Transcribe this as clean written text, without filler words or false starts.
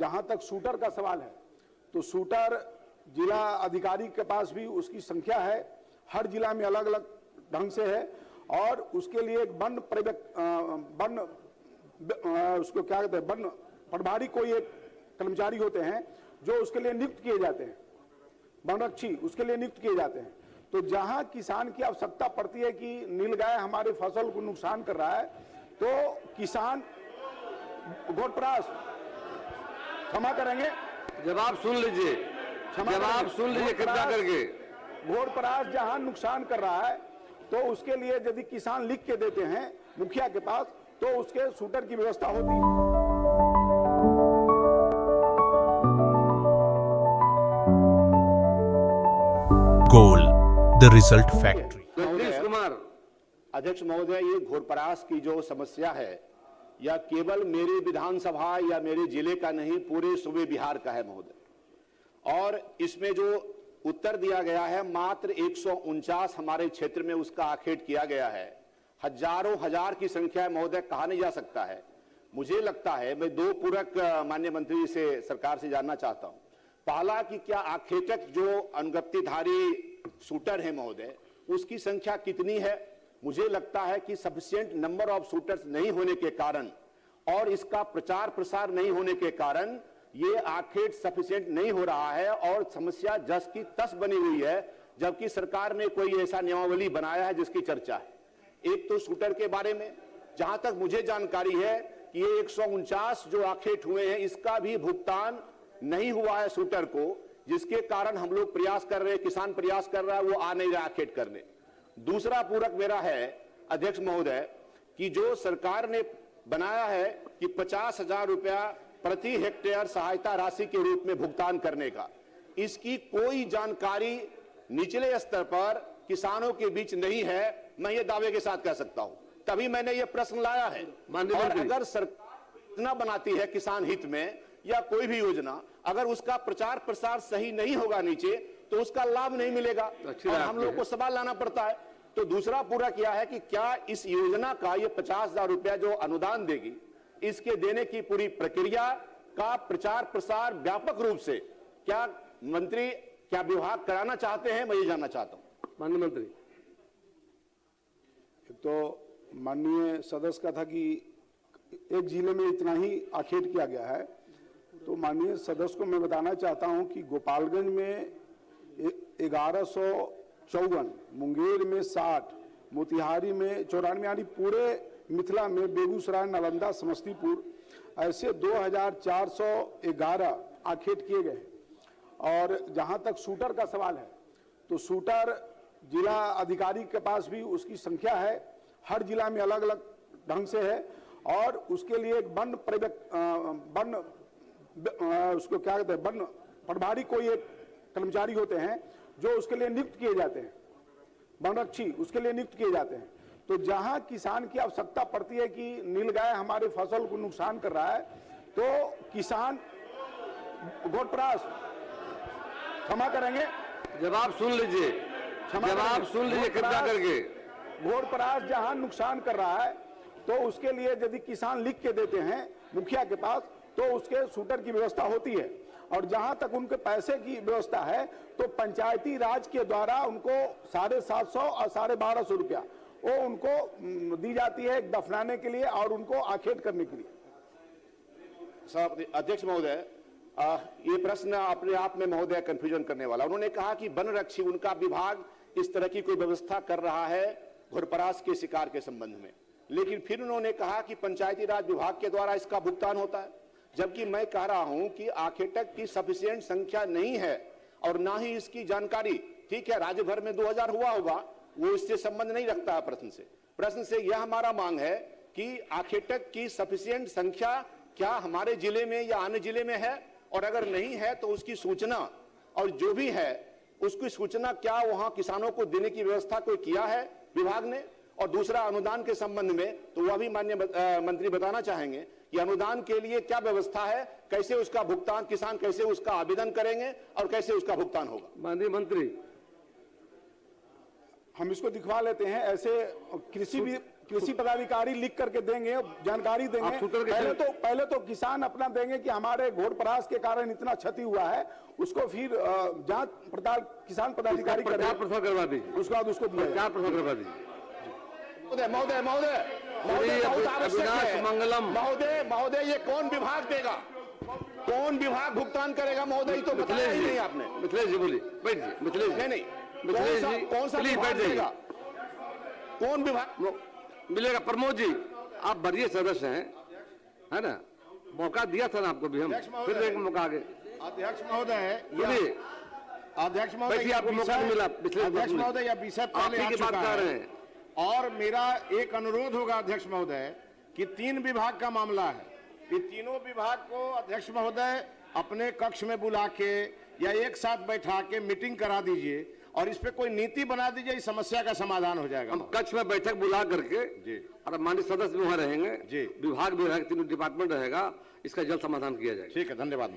जहां तक शूटर का सवाल है, तो शूटर जिला अधिकारी के पास भी उसकी संख्या है, हर जिला में अलग अलग ढंग से है, और उसके लिए एक उसको क्या कहते हैं, वन प्रभारी कोई एक कर्मचारी होते हैं जो उसके लिए नियुक्त किए जाते हैं, वनरक्षी उसके लिए नियुक्त किए जाते हैं। तो जहां किसान की आवश्यकता पड़ती है कि नीलगाय हमारे फसल को नुकसान कर रहा है, तो किसान घोटपरास क्षमा करेंगे, जवाब सुन लीजिए, जवाब सुन लीजिए कृपया करके। घोटपरास जहां नुकसान कर रहा है, तो उसके लिए यदि किसान लिख के देते हैं मुखिया के पास, तो उसके शूटर की व्यवस्था होती है। Goal the result factory. Nitish Kumar. अध्यक्ष महोदय, ये घोरपरास की जो समस्या है, यह केवल मेरे विधानसभा या मेरे जिले का नहीं, पूरे सूबे बिहार का है महोदय। और इसमें जो उत्तर दिया गया है, मात्र 149 हमारे क्षेत्र में उसका आखेट किया गया है। हजारों हजार की संख्या महोदय, कहा नहीं जा सकता है। मुझे लगता है, मैं दो पूरक माननीय मंत्री से, सरकार से जानना चाहता हूं। पहला कि क्या आखेटक जो अनुज्ञप्तिधारी शूटर है महोदय, उसकी संख्या कितनी है? मुझे लगता है कि सफिशिएंट नंबर ऑफ शूटर्स नहीं होने के कारण और इसका प्रचार प्रसार नहीं होने के कारण ये आखेट सफिशिएंट नहीं हो रहा है और समस्या जस की तस बनी हुई है, जबकि सरकार ने कोई ऐसा नियमावली बनाया है जिसकी चर्चा है। एक तो शूटर के बारे में जहां तक मुझे जानकारी है कि ये 149 जो आखेट हुए हैं, इसका भी भुगतान नहीं हुआ है शूटर को, जिसके कारण हम लोग प्रयास कर रहे हैं, किसान प्रयास कर रहा है, वो आ नहीं रहा आखेट करने। दूसरा पूरक मेरा है अध्यक्ष महोदय कि जो सरकार ने बनाया है कि 50,000 रुपया प्रति हेक्टेयर सहायता राशि के रूप में भुगतान करने का, इसकी कोई जानकारी निचले स्तर पर किसानों के बीच नहीं है। मैं ये दावे के साथ कह सकता हूं, तभी मैंने ये प्रश्न लाया है। और अगर सरकार योजना बनाती है किसान हित में या कोई भी योजना, अगर उसका प्रचार प्रसार सही नहीं होगा नीचे, तो उसका लाभ नहीं मिलेगा और हम लोग को सवाल लाना पड़ता है। तो दूसरा पूरा किया है कि क्या इस योजना का ये 50,000 रुपया जो अनुदान देगी, इसके देने की पूरी प्रक्रिया का प्रचार प्रसार व्यापक रूप से क्या मंत्री, क्या विभाग कराना चाहते हैं, मैं ये जानना चाहता हूं। माननीय मंत्री। तो माननीय सदस्य का था कि एक जिले में इतना ही आखेट किया गया है, तो माननीय सदस्य को मैं बताना चाहता हूं कि गोपालगंज में 1154, मुंगेर में 60, मोतिहारी में 94, यानी पूरे मिथिला में बेगूसराय, नालंदा, समस्तीपुर ऐसे 2411 आखेट किए गए। और जहां तक शूटर का सवाल है, तो शूटर जिला अधिकारी के पास भी उसकी संख्या है, हर जिला में अलग अलग ढंग से है, और उसके लिए एक उसको क्या कहते हैं, वन प्रभारी कोई एक कर्मचारी होते हैं जो उसके लिए नियुक्त किए जाते हैं, वनरक्षी उसके लिए नियुक्त किए जाते हैं। तो जहां किसान की आवश्यकता पड़ती है कि नीलगाय हमारे फसल को नुकसान कर रहा है, तो किसान घोटपरास क्षमा करेंगे, जवाब सुन लीजिए, जवाब सुन लीजिए कृपया करके। घोटपरास जहां नुकसान कर रहा है, तो उसके लिए यदि किसान लिख के देते हैं मुखिया के पास, तो उसके शूटर की व्यवस्था होती है। और जहां तक उनके पैसे की व्यवस्था है, तो पंचायती राज के द्वारा उनको 750 और 1250 रुपया वो उनको दी जाती है दफनाने के लिए और उनको आखेट करने के लिए। अध्यक्ष महोदय, ये प्रश्न अपने आप में महोदय कंफ्यूजन करने वाला। उन्होंने कहा कि वन रक्षी, उनका विभाग इस तरह की कोई व्यवस्था कर रहा है घोरपरास के शिकार के संबंध में, लेकिन फिर उन्होंने कहा कि पंचायती राज विभाग के द्वारा इसका भुगतान होता है, जबकि मैं कह रहा हूं कि आखेटक की सफिशिएंट संख्या नहीं है और ना ही इसकी जानकारी। ठीक है, राज्य भर में 2000 हुआ होगा, वो इससे संबंध नहीं रखता है प्रश्न से यह हमारा मांग है कि आखेटक की सफिशिएंट संख्या क्या हमारे जिले में या अन्य जिले में है, और अगर नहीं है तो उसकी सूचना, और जो भी है उसकी सूचना क्या वहां किसानों को देने की व्यवस्था कोई किया है विभाग ने। और दूसरा, अनुदान के संबंध में तो वह भी माननीय मंत्री बताना चाहेंगे कि अनुदान के लिए क्या व्यवस्था है, कैसे उसका भुगतान, किसान कैसे उसका आवेदन करेंगे और कैसे उसका भुगतान होगा। माननीय मंत्री। हम इसको दिखवा लेते हैं। ऐसे कृषि कृषि पदाधिकारी लिख करके देंगे, जानकारी देंगे। आप शूटर के पहले तो किसान अपना देंगे कि हमारे घोड़परास के कारण इतना क्षति हुआ है, उसको फिर जांच पड़ताल किसान पदाधिकारी प्रचार प्रसार करवा दीजिए, उसके बाद उसको दिया प्रचार प्रसार करवा दीजिए। महोदय महोदय महोदय महोदय बहुत आवश्यक अविनाश है। मंगलम। महोदय ये कौन विभाग देगा, कौन विभाग भुगतान करेगा महोदय, तो बताया ही नहीं आपने। मिथिलेश जी बोलिए, बैठिए मिथिलेश जी। नहीं मिथिलेश जी कौन सा प्लीज विभाग बैठ जाइए। देगा, कौन विभाग मिलेगा। प्रमोद जी आप वरीय सदस्य हैं, है ना, मौका दिया था ना आपको भी, हम फिर एक मौका आगे। अध्यक्ष महोदय, सुनिए, अध्यक्ष महोदय, बैठिए, आपको मौका नहीं मिला पिछले अध्यक्ष महोदय, यह विषय आप पहले ही आ की बात चुका कर रहे है हैं। और मेरा एक अनुरोध होगा अध्यक्ष महोदय कि 3 विभाग का मामला है, कि तीनों विभाग को अध्यक्ष महोदय अपने कक्ष में बुला के या एक साथ बैठा के मीटिंग करा दीजिए और इस पे कोई नीति बना दीजिए, इस समस्या का समाधान हो जाएगा। हम कक्ष में बैठक बुला करके जी। और माननीय सदस्य भी वहाँ रहेंगे जी। विभाग भी रहेगा, तीनों डिपार्टमेंट रहेगा, इसका जल्द समाधान किया जाएगा। ठीक है, धन्यवाद।